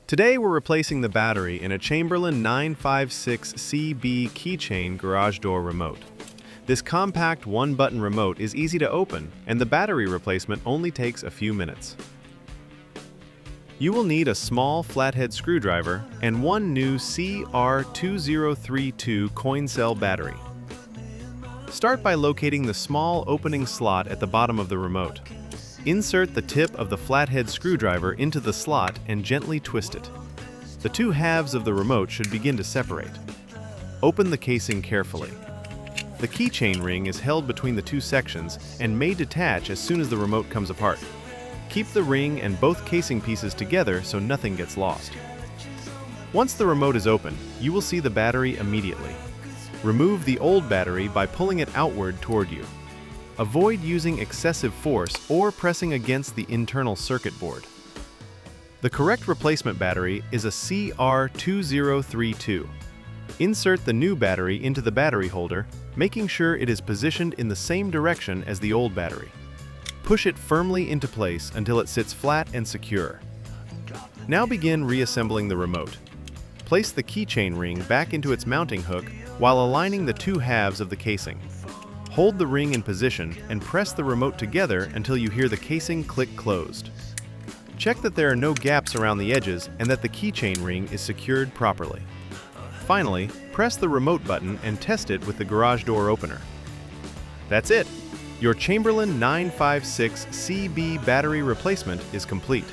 Today we're replacing the battery in a Chamberlain 956CB Keychain garage door remote. This compact one-button remote is easy to open, and the battery replacement only takes a few minutes. You will need a small flathead screwdriver and one new CR2032 coin cell battery. Start by locating the small opening slot at the bottom of the remote. Insert the tip of the flathead screwdriver into the slot and gently twist it. The two halves of the remote should begin to separate. Open the casing carefully. The keychain ring is held between the two sections and may detach as soon as the remote comes apart. Keep the ring and both casing pieces together so nothing gets lost. Once the remote is open, you will see the battery immediately. Remove the old battery by pulling it outward toward you. Avoid using excessive force or pressing against the internal circuit board. The correct replacement battery is a CR2032. Insert the new battery into the battery holder, making sure it is positioned in the same direction as the old battery. Push it firmly into place until it sits flat and secure. Now begin reassembling the remote. Place the keychain ring back into its mounting hook while aligning the two halves of the casing. Hold the ring in position and press the remote together until you hear the casing click closed. Check that there are no gaps around the edges and that the keychain ring is secured properly. Finally, press the remote button and test it with the garage door opener. That's it! Your Chamberlain 956CB battery replacement is complete.